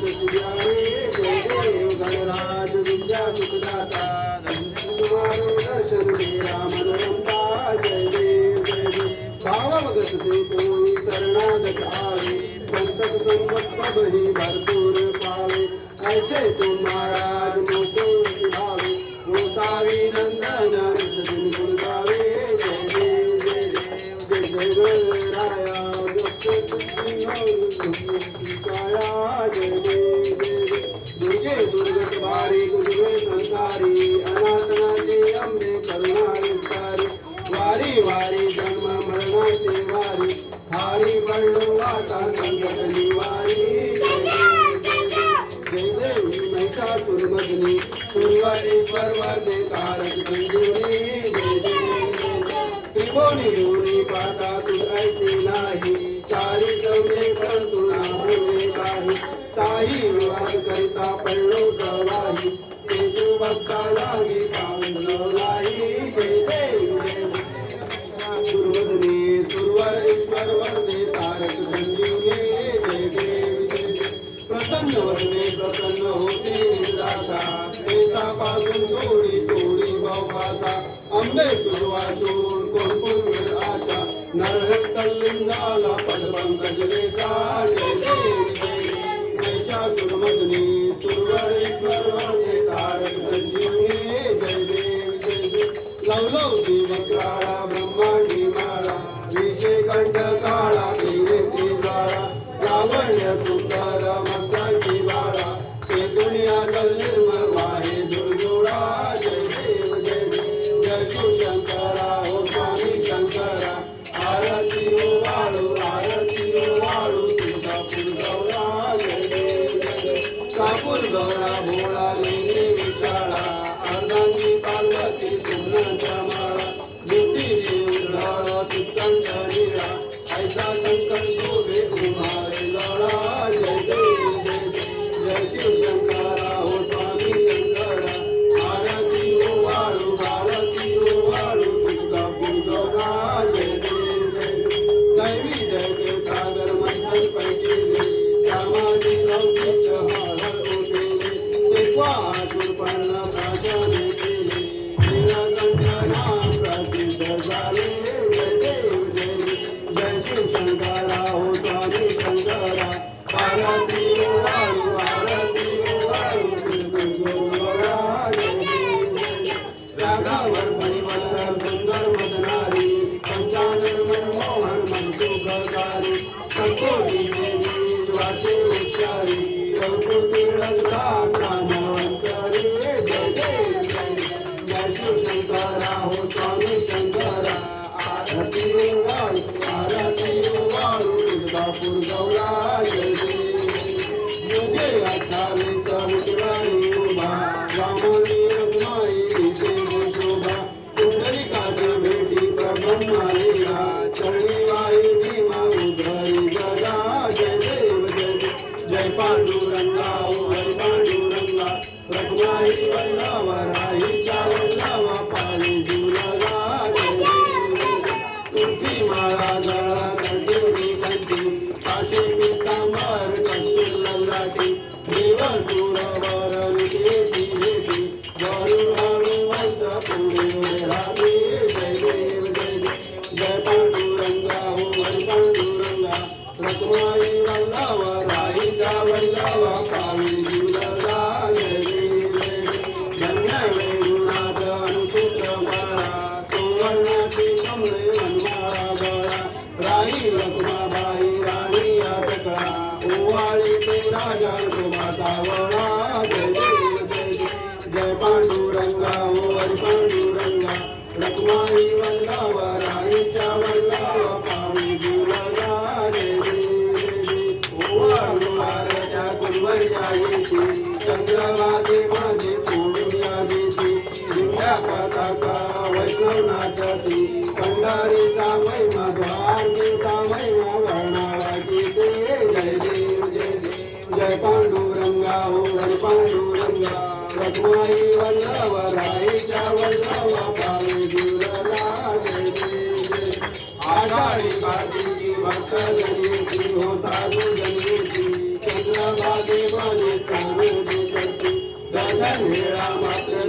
सियारे जय देव गणराज विद्या सुखदाता तुम्हारे दर्शन मेरा मन रमता जय देव भाव भगत से कोई शरणागत आवे संतत संपत सब ही भरपूर पावे ऐसे तुम महाराज मोको भावे गोसावी नंदन दिन गुण गावे जय देव जय गणराया दुर्गे दुर्गत बारी गुरुवे संसारी अनाथनाचे अंबे करुणा विस्तारी वारी वारी जन्म मरणाचे वारी हारी पडलो वाटा संकट निवारी जय देवी महिषासुरमर्दिनी सुरवारेश्वर वरदे कारक संजीवनी जय देव त्रिभुवनी योनी पाता तुझ ऐसे नाही चारी जमले परंतु ना होणे काही साई विवाद करिता पडलो गवाही तेजू भक्ता लागी पावलो नाही जय देव सुरवदने सुरवर ईश्वर वरदे तारक संजीवनी जय देव प्रसन्न वदने प्रसन्न होते निर्दासा पासून थोडी थोडी भावपासा अंबे तुझवा सोडून कोण कोण आशा नरहर तल्लिंगाला पदपंकज रेसा जय देव महिषासुरमर्दिनी सुरवरेश्वर वरदे तारक संजीवनी जय देव लवलव दिवक्राळा ब्रह्मांडी माळा विषय कंठ काळा केलेची ज्वाळा लावण्य सुंदर मस्ताची बाळा ते दुनिया निर्मल वाहे दुर्जोडा जय देव जय शिवशंकरा हो स्वामी शंकरा आरती हो वाळू तुळजापूर गौरा जय देव कापूर गौरा भोळा लेणे विशाळा अर्धांगी पार्वती सुमनाचा माळा बुद्धी देव चित्तांत निळा ऐसा शंकर शोभे कुमारे लळा जय देव जय शिवशंकरा हो स्वामी शंकरा आरती हो वाळू तुळजापूर गौरा जय देव दैवी जय सागर मंथन पैकी रामाजी लौकिक हर उठेले तेव्हा शूर्पणा प्राशाने केले नीलकंठ नाम प्रसिद्ध झाले जय देव जय शिवशंकरा हो स्वामी शंकरा आरती हो वाळू तुळजापूर गौरा जय देव रागावर परिवर्तन सुंदर मदनारी पंचानन मनमोहन मनसुखकारी संकोटी देवी वाचे उच्चारी संकुटी रंगात नामवंतरी जय देव जय शिवशंकरा हो स्वामी शंकरा आरती हो वाळू तुळजापूर गौरा जय देव योगे अठ्ठावीस विठ्ठलानी उभा रामोली रघुमाई देव शोभा पुंडलिकाची भेटी ब्रह्मालीला चरणी वाई भीमा उधरी गदा जय देव जय पांडुरंगा ओ हरी पांडुरंगा रघुमाई वल्लवा राहीच्या वल्लवा पाणी जुलगा जय देव तुलसी माळा जळा कंठी कंठी काशी पीतांबर कस्तूर ललाटी देव सुरवर निकेती भेटी गरुड हनुमंत पुढे राधे जय देव जय पांडुरंगा हो हरी पांडुरंगा रघुमाई वल्लवा राहीच्या वल्लवा पाणी जुलगा जय देव धन्य वेणुनाथ अनुसूत माळा सुवर्णाची कमळे वनमाळा गळा राही रघुमाबाई राणी या सकळा ओवाळी ते राजा शोभा वळा जय देव जय पांडुरंगा हो हरी पांडुरंगा रघुमाई वल्लवा राहीच्या वल्लवा पाणी जुलगा जय देव ओवाळू आरत्या कुंभच्या येती चंद्रवागे माझे सोडून या देती दिंड्या पताका वैष्णवनाथी पंढरीचा महिमा द्वारकेचा महिमा वर्णाला गीते जय देव जय पांडुरंगा हो हरी पांडुरंगा रघुमाई वल्लवा राहीच्या वल्लवा पाणी जुलगा जय देव आषाढी कार्तिकी भक्त जनेची हो साधू जनेची भागे माझे चालू दे करते दर्शन हेळा मात्र